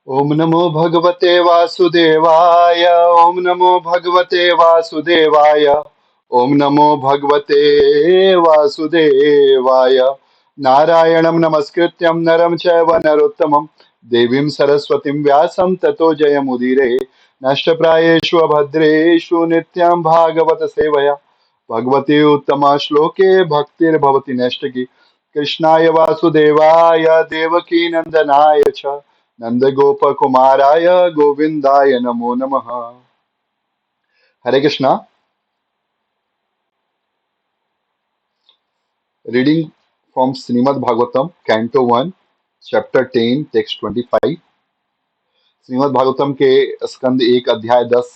ओम नमो भगवते वासुदेवाय। ओम नमो भगवते वासुदेवाय। ओम नमो भगवते वासुदेवाय। नारायणं नमस्कृत्यं नरं चैव नरोत्तमं देवीं सरस्वतीं व्यासं ततो जयमुदीरये। नष्टप्रायेषु अभद्रेषु नित्यं भागवत सेवया भगवती उत्तमा श्लोके भक्तिर्भवति नैष्टिकी। कृष्णाय वासुदेवाय देवकी नंदनाय च नंदगोपकुमाराय गोविंदाय नमो नमः। Hare Krishna. Reading from Shrimad Bhagavatam canto 1 chapter 10 text 25। Shrimad Bhagavatam के स्कंद 1 अध्याय 10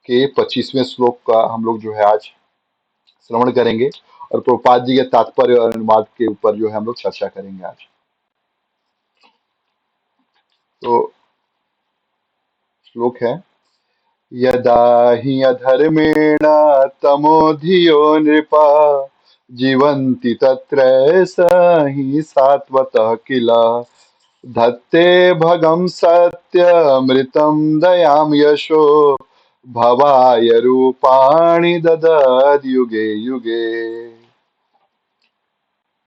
के 25वें श्लोक का हम लोग जो है आज श्रवण करेंगे और प्रभुपाद जी के तात्पर्य और अनुवाद के ऊपर जो है हम लोग चर्चा करेंगे आज। तो श्लोक है, यदा हि अधर्मेण तमोधियो नृपा जीवन्ति तत्र स हि सात्वतः किल धत्ते भगं सत्यमृतं दयां यशो भवाय रूपाणि ददद् युगे युगे।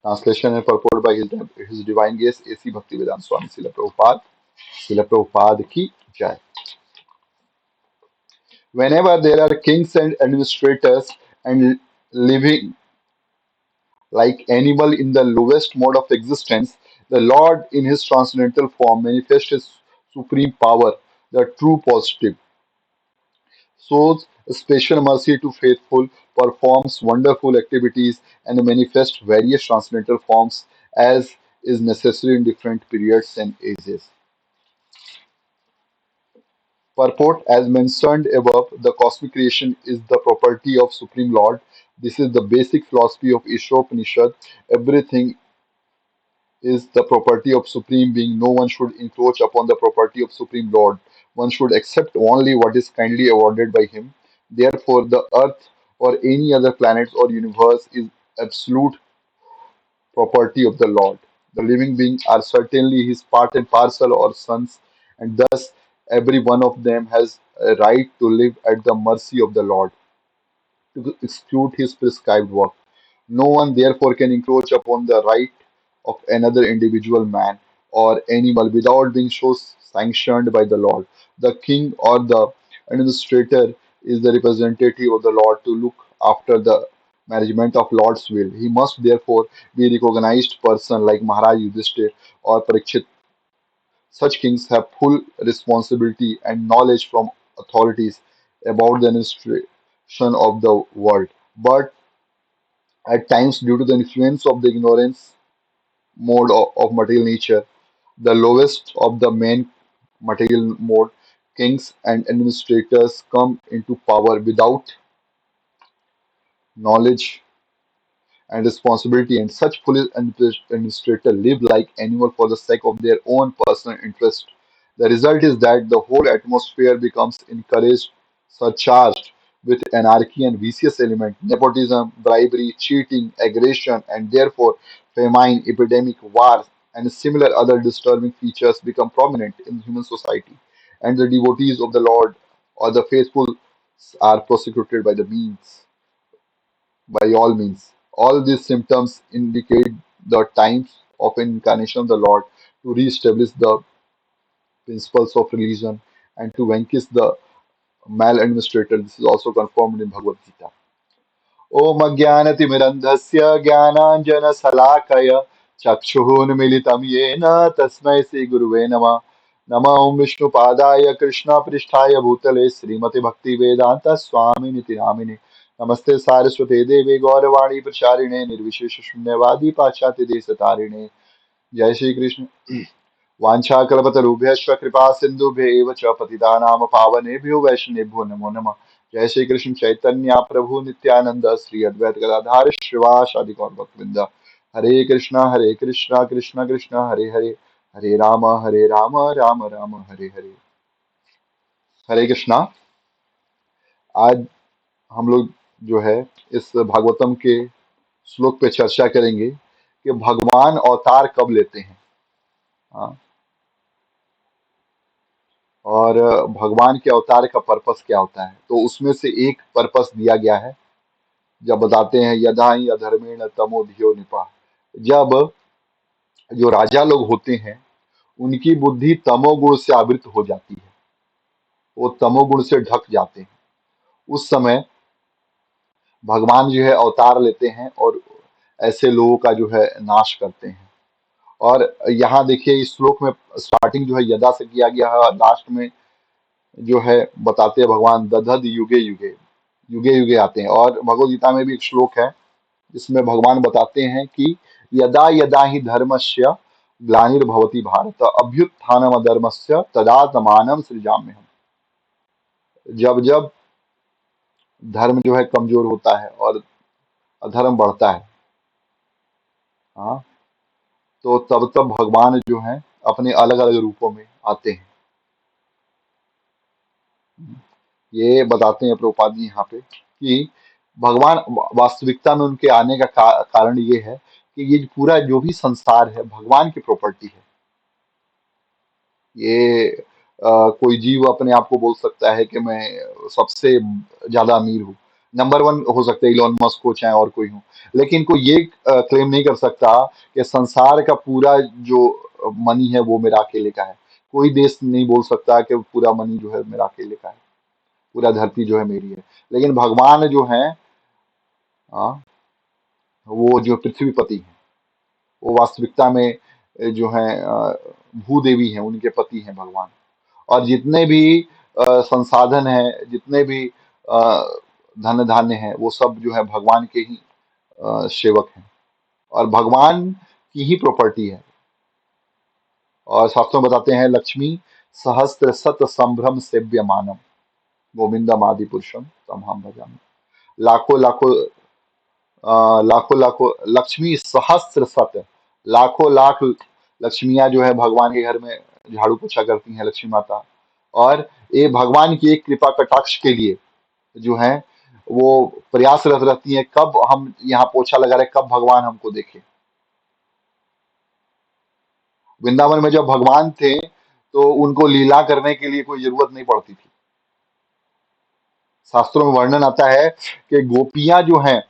Translation and purport by his divine grace AC Bhaktivedanta Swami Srila Prabhupada की जय। Whenever there are kings and administrators and living like animal in the lowest mode of existence, the Lord in his transcendental form manifests his supreme power, the true positive, shows special mercy to faithful, performs wonderful activities, and manifests various transcendental forms as is necessary in different periods and ages. Purport: as mentioned above, the cosmic creation is the property of Supreme Lord. This is the basic philosophy of Ishopanishad. Everything is the property of Supreme Being. No one should encroach upon the property of Supreme Lord. One should accept only what is kindly awarded by Him. Therefore, the earth or any other planet or universe is absolute property of the Lord. The living beings are certainly His part and parcel or sons, and thus every one of them has a right to live at the mercy of the Lord, to execute His prescribed work. No one therefore can encroach upon the right of another individual man or animal without being so sanctioned by the Lord. The king or the administrator is the representative of the Lord to look after the management of Lord's will. He must therefore be recognized person like Maharaj Yudhishthir or Parikshit. Such kings have full responsibility and knowledge from authorities about the administration of the world. But at times, due to the influence of the ignorance mode of material nature, the lowest of the main material mode, kings and administrators come into power without knowledge and responsibility, and such foolish administrators live like animals for the sake of their own personal interest. The result is that the whole atmosphere becomes encouraged, surcharged with anarchy and vicious element, nepotism, bribery, cheating, aggression, and therefore famine, epidemic, wars, and similar other disturbing features become prominent in human society. And the devotees of the Lord or the faithful are persecuted by all means. All these symptoms indicate the times of incarnation of the Lord to re-establish the principles of religion and to vanquish the maladministrator. This is also confirmed in Bhagavad Gita. ॐ अज्ञानतिमिरन्धस्य ज्ञानाञ्जनशलाकय चक्षुरुन्मीलितं येन तस्मै श्रीगुरुवे नमः। नमः ॐ विष्णुपादाय कृष्णपृष्ठाय भूतले श्रीमते भक्तिवेदान्त स्वामिनिति नामिने। नमस्ते सारस्वते देवे गौरवाणी प्रचारिणे निर्विशेष शून्यवादी पाश्चात्य देशतारिणे। जय श्री कृष्ण। वाञ्छाकल्पतरुभ्यश्च कृपा सिन्धुभ्य एव च पतितानां पावनेभ्यो वैष्णवेभ्यो नमो नमः। जय श्री कृष्ण चैतन्य प्रभु नित्यानंद श्री अद्वैत गदाधार श्रीवासादि गौर भक्तवृंद। हरे कृष्णा कृष्ण कृष्ण हरे हरे, हरे राम राम राम हरे हरे। हरे कृष्णा। आज हम लोग जो है इस भागवतम के श्लोक पे चर्चा करेंगे कि भगवान अवतार कब लेते हैं। हाँ, और भगवान के अवतार का पर्पस क्या होता है, तो उसमें से एक पर्पस दिया गया है। जब बताते हैं यदा ही अधर्मेण तमोधियो निपा, जब जो राजा लोग होते हैं उनकी बुद्धि तमोगुण से आवृत हो जाती है, वो तमोगुण से ढक जाते हैं, उस समय भगवान जो है अवतार लेते हैं और ऐसे लोगों का जो है नाश करते हैं। और यहाँ देखिए इस श्लोक में स्टार्टिंग जो है यदा से किया गया है और लास्ट में जो है बताते हैं भगवान दधद युगे युगे, युगे युगे आते हैं। और भगवद गीता में भी एक श्लोक है जिसमें भगवान बताते हैं कि यदा यदा ही धर्मस्य ग्लानिर्भवति भारत अभ्युत्थानम अधर्मस्य तदात्मानं सृजाम्यहम्। जब जब धर्म जो है कमजोर होता है और अधर्म बढ़ता है, हाँ, तो तब तब भगवान जो है अपने अलग अलग रूपों में आते हैं। ये बताते हैं प्रभुपाद जी यहाँ पे कि भगवान वास्तविकता में उनके आने का कारण ये है कि ये पूरा जो भी संसार है भगवान की प्रॉपर्टी है। ये कोई जीव अपने आप को बोल सकता है कि मैं सबसे ज्यादा अमीर हूँ, नंबर वन हो सकता है, इलॉन मस्क हो चाहे और कोई हो, लेकिन कोई ये क्लेम नहीं कर सकता कि संसार का पूरा जो मनी है वो मेरा अकेले का है। कोई देश नहीं बोल सकता कि पूरा मनी जो है मेरा अकेले का है, पूरा धरती जो है मेरी है। लेकिन भगवान जो है, हाँ, वो जो पृथ्वीपति है, वो वास्तविकता में जो है भूदेवी है, उनके पति हैं भगवान। और जितने भी संसाधन है, जितने भी धन धान्य है, वो सब जो है भगवान के ही सेवक हैं और भगवान की ही प्रॉपर्टी है। और शास्त्रों में बताते हैं लक्ष्मी सहस्त्र शत संभ्रम सेव्य मानम गोविंदम आदि पुरुषम तमहम भजामि। लाखों लाखों लाखों लाखों लक्ष्मी सहस्त्र शत, लाखों लाख लक्ष्मियां जो है भगवान के घर में झाड़ू पोछा करती हैं, लक्ष्मी माता। और ये भगवान की एक कृपा कटाक्ष के लिए जो है वो प्रयासरत रहती है, कब हम यहाँ पोछा लगा रहे, कब भगवान हमको देखे। वृंदावन में जब भगवान थे तो उनको लीला करने के लिए कोई जरूरत नहीं पड़ती थी। शास्त्रों में वर्णन आता है कि गोपियां जो हैं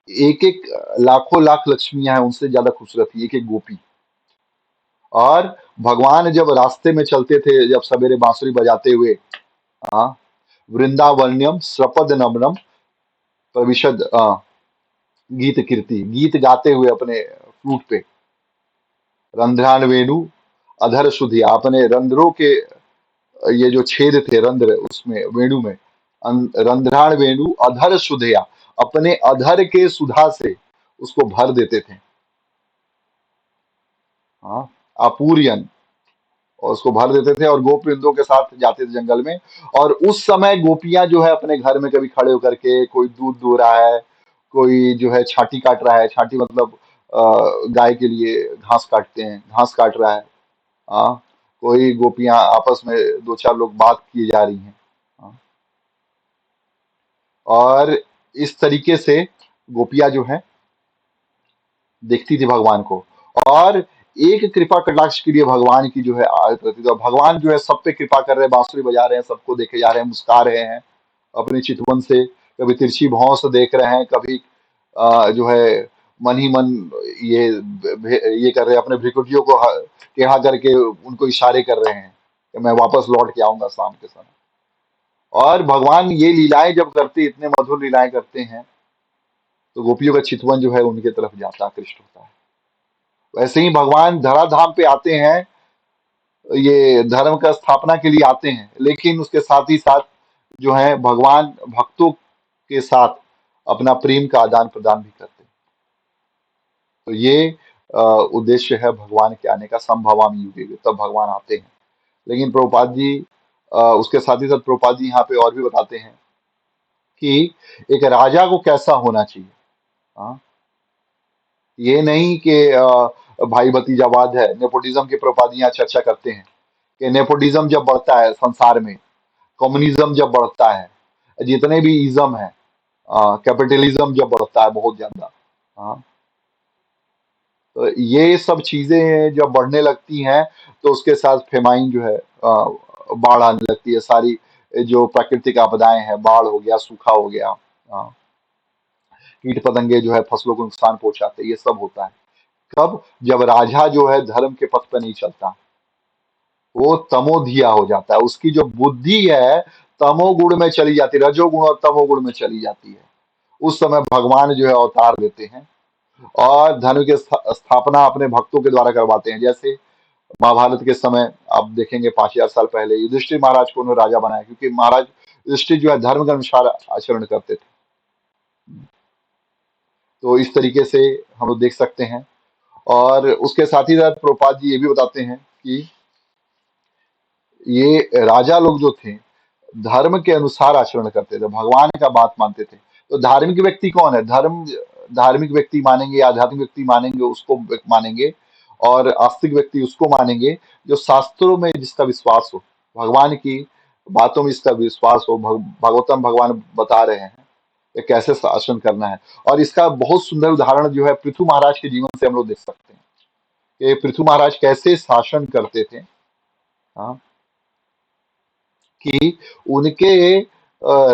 एक एक लाखों लाख लक्ष्मियां हैं उनसे ज्यादा खूबसूरत थी एक एक गोपी। और भगवान जब रास्ते में चलते थे, जब सवेरे बांसुरी बजाते हुए, हाँ, वृंदावन्यम श्रपद नम्रम प्रविशद गीत कीर्ति, गीत गाते हुए अपने फ्लूट पे, रंध्रान वेणु अधर सुधिया, अपने रंध्रों के ये जो छेद थे रंध्र उसमें वेणु में, रंध्रान वेणु अधर सुधिया, अपने अधर के सुधा से उसको भर देते थे। हाँ, अपूर्यन, और उसको भर देते थे और गोपवृंदों के साथ जाते थे जंगल में। और उस समय गोपियां जो है अपने घर में कभी खड़े होकर के कोई दूध दुह रहा है, कोई जो है छाटी काट रहा है, छाटी मतलब गाय के लिए घास काटते हैं, घास काट रहा है। हाँ, कोई गोपियां आपस में दो चार लोग बात किए जा रही हैं। हाँ, और इस तरीके से गोपियां जो है देखती थी भगवान को। और एक कृपा कटाक्ष के लिए भगवान की जो है आयत रहती थी, और भगवान जो है सब पे कृपा कर रहे हैं, बांसुरी बजा रहे हैं, सबको देखे जा रहे हैं, मुस्कुरा रहे हैं अपने चितवन से, कभी तिरछी भौं से देख रहे हैं, कभी जो है मन ही मन ये कर रहे हैं, अपने भ्रिकुटियों को टेढ़ा करके उनको इशारे कर रहे हैं कि मैं वापस लौट के आऊंगा शाम के समय। और भगवान ये लीलाएं जब करते, इतने मधुर लीलाएं करते हैं, तो गोपियों का चितवन जो है उनके तरफ जाता, आकृष्ट होता है। वैसे ही भगवान धराधाम पे आते हैं, ये धर्म का स्थापना के लिए आते हैं, लेकिन उसके साथ ही साथ जो है भगवान भक्तों के साथ अपना प्रेम का आदान प्रदान भी करते हैं। तो ये उद्देश्य है भगवान के आने का, संभवामि युगे युगे, तब भगवान आते हैं। लेकिन प्रभुपाद जी उसके साथ ही साथ प्रभुपाद जी यहाँ पे और भी बताते हैं कि एक राजा को कैसा होना चाहिए। हाँ, ये नहीं कि भाई भतीजावाद है, नेपोटिज्म के प्रभुपाद जी यहाँ चर्चा करते हैं कि नेपोटिज्म जब बढ़ता है संसार में, कम्युनिज्म जब बढ़ता है, जितने भी इज्म है, कैपिटलिज्म जब बढ़ता है बहुत ज्यादा, हाँ, ये सब चीजें जब बढ़ने लगती हैं तो उसके साथ फेमाइन जो है बाढ़ आने लगती है। सारी जो प्राकृतिक आपदाएं हैं, बाढ़ हो गया, सूखा हो गया, अ, कीट पतंगे जो है फसलों को नुकसान पहुंचाते हैं, ये सब होता है। कब? जब राजा जो है धर्म के पथ पर नहीं चलता, वो तमोधिया हो जाता है, उसकी जो बुद्धि है तमोगुण में चली जाती है, रजोगुण और तमोगुण में चली जाती है। उस समय भगवान जो है अवतार लेते हैं और धर्म की स्थापना अपने भक्तों के द्वारा करवाते हैं। जैसे महाभारत के समय आप देखेंगे 5,000 साल पहले युधिष्ठिर महाराज को उन्होंने राजा बनाया, क्योंकि महाराज युधिष्ठिर जो है धर्म के अनुसार आचरण करते थे। तो इस तरीके से हम लोग देख सकते हैं। और उसके साथ ही साथ प्रभुपाद जी ये भी बताते हैं कि ये राजा लोग जो थे धर्म के अनुसार आचरण करते थे, भगवान का बात मानते थे। तो धार्मिक व्यक्ति कौन है? धार्मिक व्यक्ति मानेंगे, आध्यात्मिक व्यक्ति मानेंगे, उसको मानेंगे। और आस्तिक व्यक्ति उसको मानेंगे जो शास्त्रों में जिसका विश्वास हो, भगवान की बातों में जिसका विश्वास हो। भागवतम भगवान बता रहे हैं कि कैसे शासन करना है। और इसका बहुत सुंदर उदाहरण जो है पृथु महाराज के जीवन से हम लोग देख सकते हैं कि पृथु महाराज कैसे शासन करते थे। हाँ, कि उनके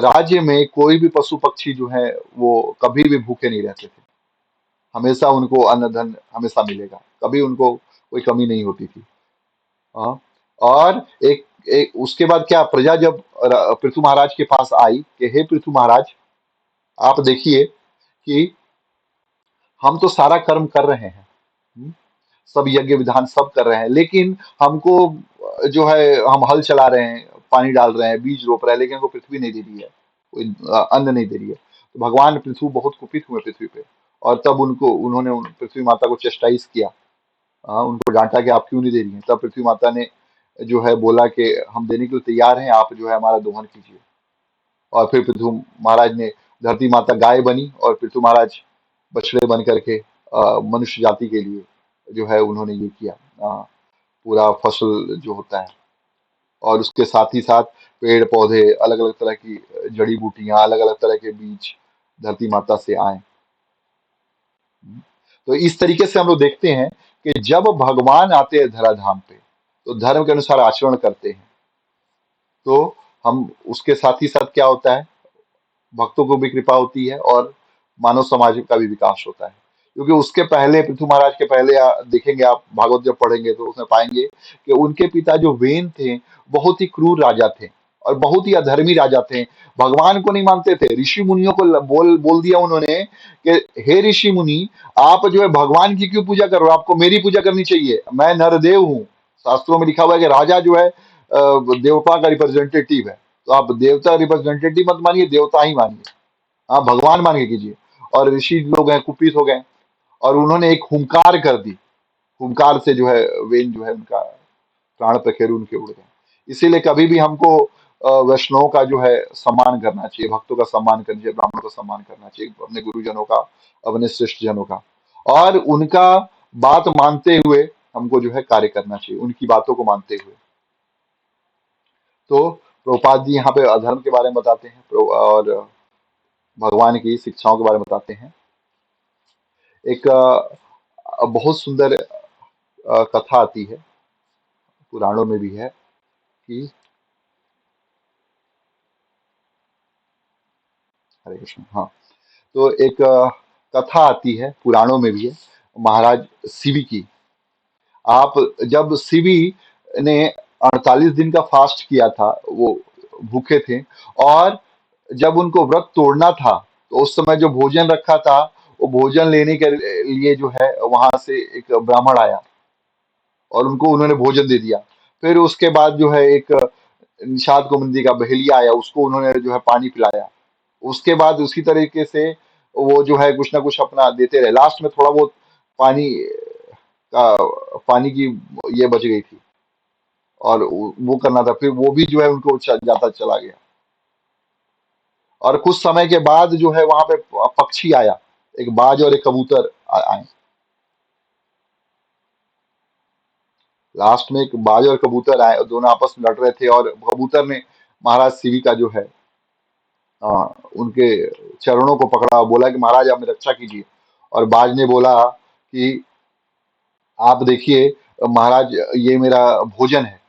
राज्य में कोई भी पशु पक्षी जो है वो कभी भी भूखे नहीं रहते थे। हमेशा उनको अन्न धन हमेशा मिलेगा, कभी उनको कोई कमी नहीं होती थी। हाँ, और एक उसके बाद क्या, प्रजा जब पृथु महाराज के पास आई कि हे पृथु महाराज, आप देखिए कि हम तो सारा कर्म कर रहे हैं, हम्म, सब यज्ञ विधान सब कर रहे हैं, लेकिन हमको जो है हम हल चला रहे हैं, पानी डाल रहे हैं, बीज रोप रहे हैं, लेकिन हमको पृथ्वी नहीं दे रही है, कोई अन्न नहीं दे रही है। तो भगवान पृथ्वी बहुत कुपित हुए पृथ्वी पे। और तब उन्होंने पृथ्वी माता को चेस्टाइज किया, उनको डांटा कि आप क्यों नहीं दे रही हैं। तब पृथ्वी माता ने जो है बोला कि हम देने के लिए तैयार हैं, आप जो है हमारा दोहन कीजिए। और फिर पृथ्वी महाराज ने, धरती माता गाय बनी और पृथ्वी महाराज बछड़े बन करके मनुष्य जाति के लिए जो है उन्होंने ये किया, पूरा फसल जो होता है। और उसके साथ ही साथ पेड़ पौधे, अलग अलग तरह की जड़ी बूटियां, अलग अलग तरह के बीज धरती माता से आए। तो इस तरीके से हम लोग देखते हैं कि जब भगवान आते हैं धराधाम पे तो धर्म के अनुसार आचरण करते हैं, तो हम उसके साथ ही साथ क्या होता है, भक्तों को भी कृपा होती है और मानव समाज का भी विकास होता है। क्योंकि उसके पहले पृथु महाराज के पहले देखेंगे आप भागवत जब पढ़ेंगे तो उसमें पाएंगे कि उनके पिता जो वेन थे बहुत ही क्रूर राजा थे और बहुत ही अधर्मी राजा थे। भगवान को नहीं मानते थे, ऋषि मुनियों को बोल बोल दिया उन्होंने कि हे ऋषि मुनि, आप जो है भगवान की क्यों पूजा कर रहे हो, आपको मेरी पूजा करनी चाहिए, मैं नरदेव हूँ। शास्त्रों में लिखा हुआ है कि राजा जो है देवता का रिप्रेजेंटेटिव है। तो आप देवता रिप्रेजेंटेटिव मत मानिए, देवता ही मानिए, आप भगवान मान के कीजिए। और ऋषि लोग हैं कुपित हो गए और उन्होंने एक हुंकार कर दी, हुंकार से जो है वेन जो है उनका प्राण पखेरु उनके उड़ गए। इसीलिए कभी भी हमको वैष्णव का जो है सम्मान करना चाहिए, भक्तों का सम्मान करना चाहिए, ब्राह्मणों का सम्मान करना चाहिए, अपने गुरुजनों का, अपने श्रेष्ठ जनों का। और उनका बात मानते हुए हमको जो है कार्य करना चाहिए, उनकी बातों को मानते हुए। तो प्रभुपाद जी यहाँ पे अधर्म के बारे में बताते हैं और भगवान की शिक्षाओं के बारे में बताते हैं। एक बहुत सुंदर कथा आती है, पुराणों में भी है कि, हरे कृष्ण, हाँ, तो एक कथा आती है पुराणों में भी है, महाराज शिवी की। आप, जब शिवी ने 48 दिन का फास्ट किया था, वो भूखे थे, और जब उनको व्रत तोड़ना था तो उस समय जो भोजन रखा था, वो भोजन लेने के लिए जो है वहां से एक ब्राह्मण आया और उनको उन्होंने भोजन दे दिया। फिर उसके बाद जो है एक निषाद कुमुंदी का बहेलिया आया, उसको उन्होंने जो है पानी पिलाया। उसके बाद उसी तरीके से वो जो है कुछ ना कुछ अपना देते रहे। लास्ट में थोड़ा बहुत पानी का, पानी की ये बच गई थी और वो करना था, फिर वो भी जो है उनको जाता चला गया। और कुछ समय के बाद जो है वहां पे पक्षी आया, एक बाज और एक कबूतर आए। लास्ट में एक बाज और कबूतर आए और दोनों आपस में लड़ रहे थे, और कबूतर ने महाराज शिवी का जो है उनके चरणों को पकड़ा और बोला कि महाराज आप मेरी रक्षा कीजिए। और बाज ने बोला कि आप देखिए महाराज, ये मेरा भोजन है,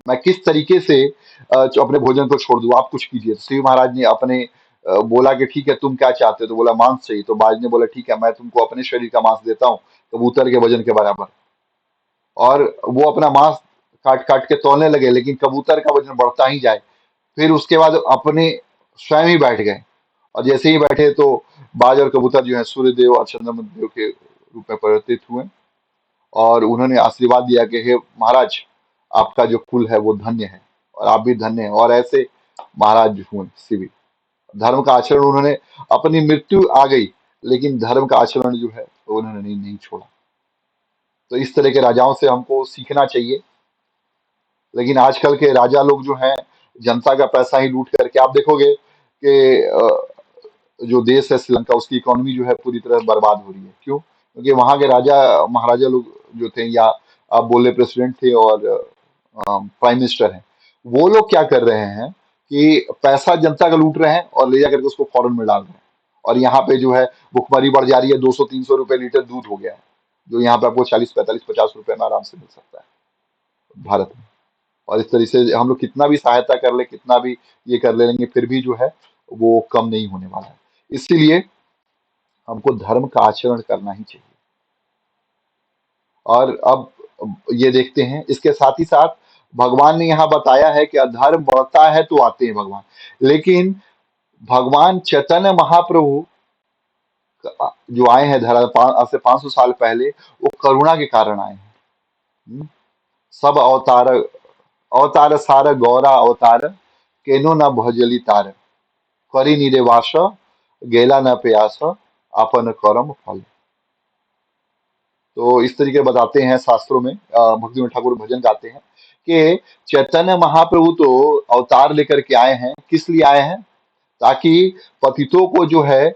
मैं किस तरीके से जो अपने भोजन को छोड़ दूं, आप कुछ कीजिए। तो शिव महाराज ने अपने बोला कि ठीक है, तुम क्या चाहते हो? तो बोला मांस चाहिए। तो बाज ने बोला ठीक है, मैं तुमको अपने शरीर का मांस देता हूँ कबूतर के वजन के बराबर। और वो अपना मांस काट काट के तौलने लगे, लेकिन कबूतर का वजन बढ़ता ही जाए। फिर उसके बाद अपने स्वयं ही बैठ गए, और जैसे ही बैठे तो बाज और कबूतर जो है सूर्यदेव और चंद्रमा देव के रूप में परिवर्तित हुए, और उन्होंने आशीर्वाद दिया कि हे महाराज, आपका जो कुल है वो धन्य है, और आप भी धन्य हैं। और ऐसे महाराज हुए शिवी। धर्म का आचरण उन्होंने, अपनी मृत्यु आ गई लेकिन धर्म का आचरण जो है वो उन्होंने नहीं छोड़ा। तो इस तरह के राजाओं से हमको सीखना चाहिए। लेकिन आजकल के राजा लोग जो हैं, जनता का पैसा ही लूट करके, आप देखोगे कि जो देश है श्रीलंका, उसकी इकोनॉमी जो है पूरी तरह बर्बाद हो रही है। क्यों? क्योंकि वहां के राजा महाराजा लोग जो थे, या आप बोले प्रेसिडेंट थे और प्राइम मिनिस्टर हैं, वो लोग क्या कर रहे हैं कि पैसा जनता का लूट रहे हैं और ले जाकर के उसको फॉरेन में डाल रहे हैं। और यहाँ पे जो है भुखमरी बढ़ जा रही है, 200-300 रुपए लीटर दूध हो गया है, जो यहाँ पे आपको 40-45-50 रुपए में आराम से मिल सकता है भारत में। और इस तरीके से हम लोग कितना भी सहायता कर ले, कितना भी ये कर ले लेंगे, फिर भी जो है वो कम नहीं होने वाला है। इसीलिए हमको धर्म का आचरण करना ही चाहिए। और अब ये देखते हैं, इसके साथ ही साथ भगवान ने यहाँ बताया है कि अधर्म बढ़ता है तो आते हैं भगवान। लेकिन भगवान चैतन्य महाप्रभु जो आए हैं धरा आज से 500 साल पहले, वो करुणा के कारण आए हैं। हम्म? सब अवतार, अवतार सार गौरा अवतार, केनो न भजली तार, करी निरेवास, गेला न प्यास, आपन करम फल। तो इस तरीके बताते हैं शास्त्रों में, भक्ति में ठाकुर भजन गाते हैं कि चैतन्य महाप्रभु तो अवतार लेकर के आए हैं। किस लिए आए हैं? ताकि पतितों को जो है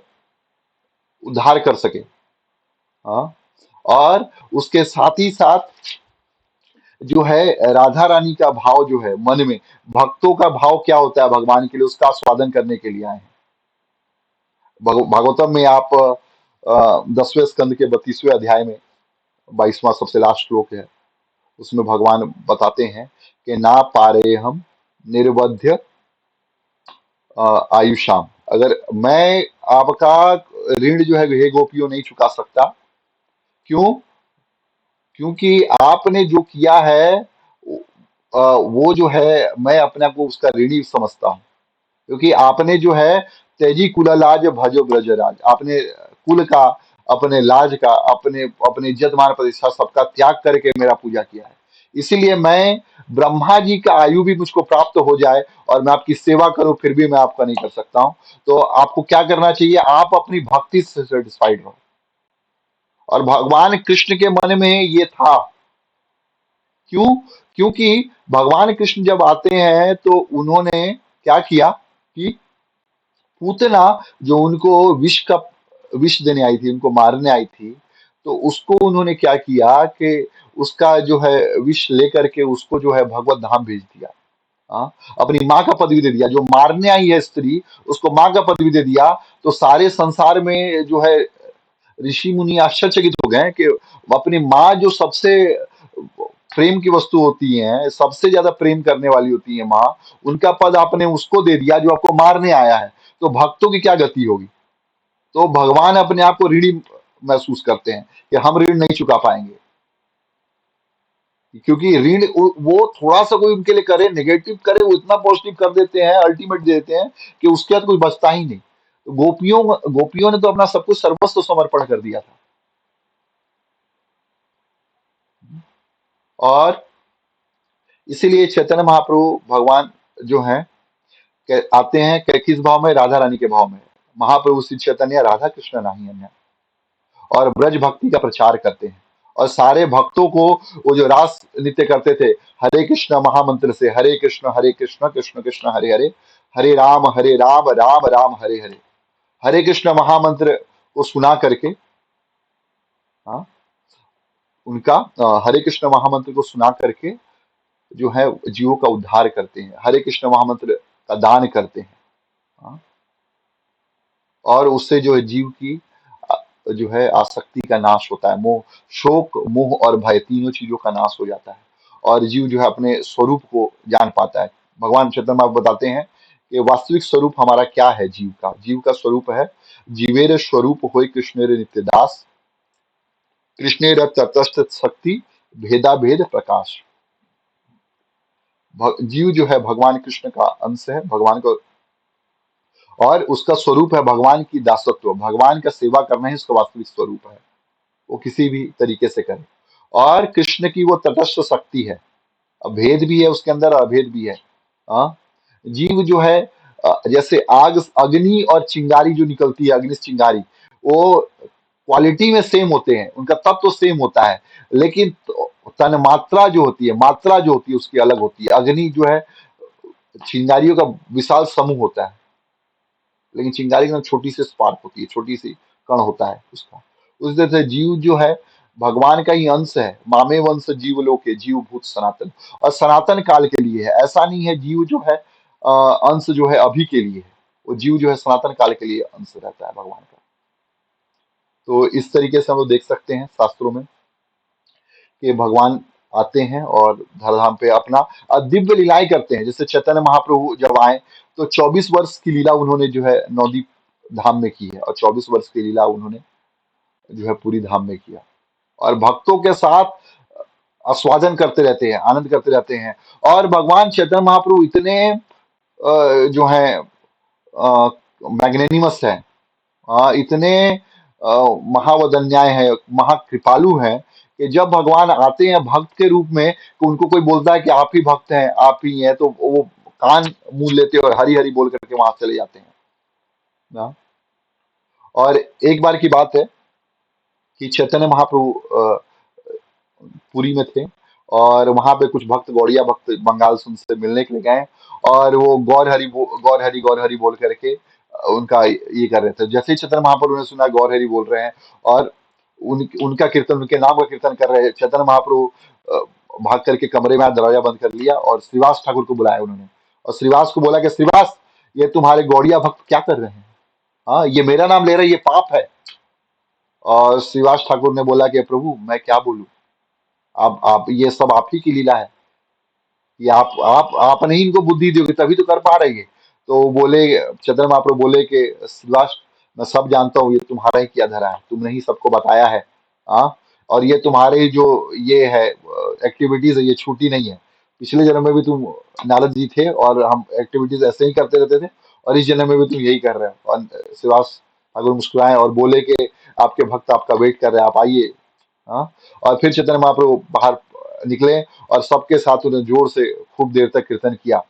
उद्धार कर सके। हाँ। और उसके साथ ही साथ जो है राधा रानी का भाव जो है मन में, भक्तों का भाव क्या होता है भगवान के लिए, उसका स्वादन करने के लिए आए हैं। भागवतम में आप 10वें स्कंद के 32वें अध्याय में 22वां सबसे लास्ट श्लोक है, उसमें भगवान बताते हैं कि ना पारे हम निर्वध्य आयुषाम, अगर मैं आपका ऋण जो है हे गोपियों नहीं चुका सकता। क्यों? क्योंकि आपने जो किया है वो जो है मैं अपने आप को उसका ऋणी समझता हूँ। क्योंकि आपने जो है तेजी कुला लाज भजो ब्रजराज, आपने कुल का, अपने लाज का, अपने अपने इज्जत मान प्रतिष्ठा सबका त्याग करके मेरा पूजा किया है। इसीलिए मैं, ब्रह्मा जी का आयु भी मुझको प्राप्त हो जाए और मैं आपकी सेवा करूं, फिर भी मैं आपका नहीं कर सकता हूं। तो आपको क्या करना चाहिए? आप अपनी भक्ति से सेटिस्फाइड रहो। और भगवान कृष्ण के मन में ये था। क्यों? क्योंकि भगवान कृष्ण जब आते हैं तो उन्होंने क्या किया कि पूतना जो उनको विष देने आई थी, उनको मारने आई थी, तो उसको उन्होंने क्या किया कि उसका जो है विष लेकर के उसको जो है भगवत धाम भेज दिया। हाँ, अपनी माँ का पदवी दे दिया। जो मारने आई है स्त्री, उसको माँ का पदवी दे दिया। तो सारे संसार में जो है ऋषि मुनि आश्चर्यचकित हो गए कि अपनी माँ जो सबसे प्रेम की वस्तु होती है, सबसे ज्यादा प्रेम करने वाली होती है माँ, उनका पद आपने उसको दे दिया जो आपको मारने आया है। तो भक्तों की क्या गति होगी? तो भगवान अपने आप को ऋणी महसूस करते हैं कि हम ऋण नहीं चुका पाएंगे। क्योंकि ऋण वो थोड़ा सा कोई उनके लिए करे, नेगेटिव करे, वो इतना पॉजिटिव कर देते हैं, अल्टीमेट दे देते हैं कि उसके बाद कुछ बचता ही नहीं। तो गोपियों ने तो अपना सब कुछ सर्वस्व समर्पण कर दिया था। और इसीलिए चैतन्य महाप्रभु भगवान जो है आते हैं किस भाव में? राधा रानी के भाव में। महाप्रभु श्री चैतन्य राधा कृष्ण नहीं अन्य, और ब्रज भक्ति का प्रचार करते हैं। और सारे भक्तों को, वो जो रास नृत्य करते थे हरे कृष्ण महामंत्र से, हरे कृष्ण कृष्ण कृष्ण हरे हरे, हरे राम राम राम हरे हरे, हरे कृष्ण महामंत्र को सुना करके, हाँ, उनका हरे कृष्ण महामंत्र को सुना करके जो है जीवों का उद्धार करते हैं, हरे कृष्ण महामंत्र का दान करते हैं। हाँ, और उससे जो है जीव की जो है आसक्ति का नाश होता है, मोह, शोक, मोह और भय तीनों चीजों का नाश हो जाता है, और जीव जो है अपने स्वरूप को जान पाता है। भगवान चैतन्य महाप्रभु बताते हैं कि वास्तविक स्वरूप हमारा क्या है। जीव का स्वरूप है, जीवेर स्वरूप होय कृष्णेर नित्य दास, कृष्णेर तटस्थ शक्ति, भेदा भेद प्रकाश। जीव जो है भगवान कृष्ण का अंश है, भगवान का, और उसका स्वरूप है भगवान की दासत्व, भगवान का सेवा करना ही उसका वास्तविक स्वरूप है, वो किसी भी तरीके से करे। और कृष्ण की वो तटस्थ शक्ति है, भेद भी है उसके अंदर, अभेद भी है। हाँ, जीव जो है जैसे आग, अग्नि और चिंगारी जो निकलती है, अग्नि से चिंगारी, वो क्वालिटी में सेम होते हैं, उनका तत्व तो सेम होता है, लेकिन तन मात्रा जो होती है, मात्रा जो होती है उसकी अलग होती है। अग्नि जो है चिंगारियों का विशाल समूह होता है, लेकिन चिंगारी एकदम छोटी सी स्पार्क होती है, छोटी सी कण होता है उसका। उस तरह से जीव जो है भगवान का ही अंश है। मामे वंश जीव लोके जीव भूत सनातन, और सनातन काल के लिए है, ऐसा नहीं है जीव जो है अंश जो है अभी के लिए है, वो जीव जो है सनातन काल के लिए अंश रहता है भगवान का। तो इस तरीके से हम लोग देख सकते हैं शास्त्रों में कि भगवान आते हैं और धराधाम पे अपना दिव्य लीलाएं करते हैं। जैसे चैतन्य महाप्रभु जब आए तो 24 वर्ष की लीला उन्होंने जो है नवदीप धाम में की है, और 24 वर्ष की लीला उन्होंने जो है पूरी धाम में किया, और भक्तों के साथ आस्वादन करते रहते हैं, आनंद करते रहते हैं। और भगवान चैतन्य महाप्रभु इतने जो है मैग्नेनिमस है, इतने महावदन्याय है, महाकृपालु है, कि जब भगवान आते हैं भक्त के रूप में, तो उनको कोई बोलता है कि आप ही भक्त हैं, आप ही हैं, तो वो कान मूंद लेते हैं और हरी हरी बोल करके वहां चले जाते हैं ना। और एक बार की बात है कि चैतन्य महाप्रभु पुरी में थे, और वहां पे कुछ भक्त, गौड़िया भक्त बंगाल से उनसे मिलने के लिए गए, और वो गौर हरि बोल करके उनका ये कर रहे थे। जैसे ही चैतन्य महाप्रभु ने सुना गौर हरि बोल रहे हैं, और उनका कीर्तन, उनके नाम का कीर्तन कर रहे हैं, चैतन्य महाप्रभु अ, भाग करके कमरे में दरवाजा बंद कर लिया, और श्रीवास ठाकुर को बुलाया उन्होंने, और श्रीवास को बोला कि श्रीवास, ये तुम्हारे गौड़िया भक्त क्या कर रहे हैं? हाँ, ये मेरा नाम ले रहे हैं, ये पाप है। और श्रीवास ठाकुर ने बोला कि प्रभु मैं क्या बोलूं, आप ये सब आप ही की लीला है, कि आप नहीं इनको बुद्धि दोगे तभी तो कर पा रही है। तो बोले, चंद्र महाप्रभु बोले कि श्रीवास, मैं सब जानता हूँ, ये तुम्हारा ही किया धरा है, तुमने ही सबको बताया है। हाँ, और ये तुम्हारे जो ये है एक्टिविटीज है, ये छूटी नहीं है। पिछले जन्म में भी तुम नारद जी थे, और हम एक्टिविटीज ऐसे ही करते रहते थे, और इस जन्म में भी तुम यही कर रहे हो। और श्रीवास ठाकुर मुस्कुराए और बोले कि आपके भक्त आपका वेट कर रहे हैं, आप आइए। हाँ, और फिर चैतन्य महाप्रभु बाहर निकले, और सबके साथ उन्हें जोर से खूब देर तक कीर्तन किया।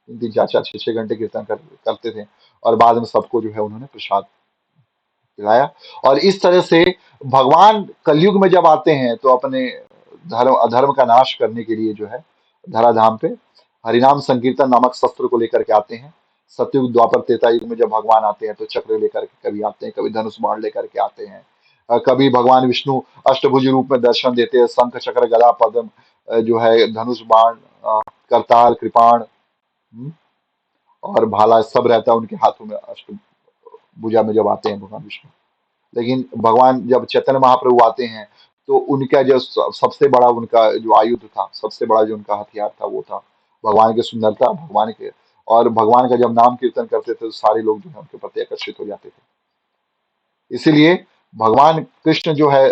3-4 6 घंटे कीर्तन करते थे, और बाद में सबको जो है उन्होंने प्रसाद खिलाया। और इस तरह से भगवान कलयुग में जब आते हैं तो अपने धर्म अधर्म का नाश करने के लिए जो है धराधाम पे हरिनाम संकीर्तन नामक शस्त्र को लेकर के आते हैं। सतयुग, द्वापर, त्रेता युग में जब भगवान आते हैं तो चक्र लेकर के कभी आते हैं, कभी धनुष बाण लेकर के आते हैं, कभी भगवान विष्णु अष्टभुज रूप में दर्शन देते हैं, शंख चक्र गदा पद्म, जो है धनुष बाण, करताल, कृपाण, और भाला सब रहता है उनके हाथों में, अष्टभुजा में जब आते हैं भगवान विष्णु। लेकिन भगवान जब चैतन्य महाप्रभु आते हैं तो उनका जो सबसे बड़ा उनका जो आयुध था, सबसे बड़ा जो उनका हथियार था, वो था भगवान की सुंदरता, भगवान के, और भगवान का जब नाम कीर्तन करते थे तो सारे लोग जो है उनके प्रति आकर्षित हो जाते थे। इसीलिए भगवान कृष्ण जो है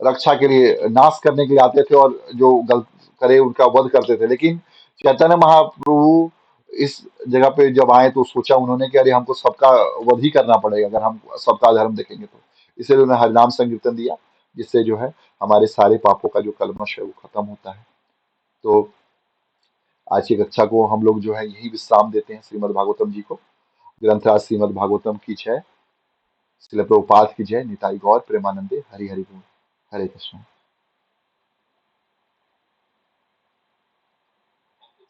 रक्षा के लिए, नाश करने के लिए आते थे, और जो गलत करे उनका वध करते थे। लेकिन चैतन्य महाप्रभु इस जगह पे जब आए तो सोचा उन्होंने कि अरे हमको सबका वध ही करना पड़ेगा अगर हम सबका धर्म देखेंगे तो। इसलिए उन्होंने हरिनाम संकीर्तन दिया, जिससे जो है हमारे सारे पापों का जो कल्मश है वो खत्म होता है। तो आज की कक्षा को हम लोग जो है यही विश्राम देते हैं श्रीमद् भागवतम जी को। ग्रंथराज श्रीमद् भागवतम की जय, श्रील प्रभुपाद की जय, निताई गौर प्रेमानंदे, हरि हरि बोल, हरे कृष्ण।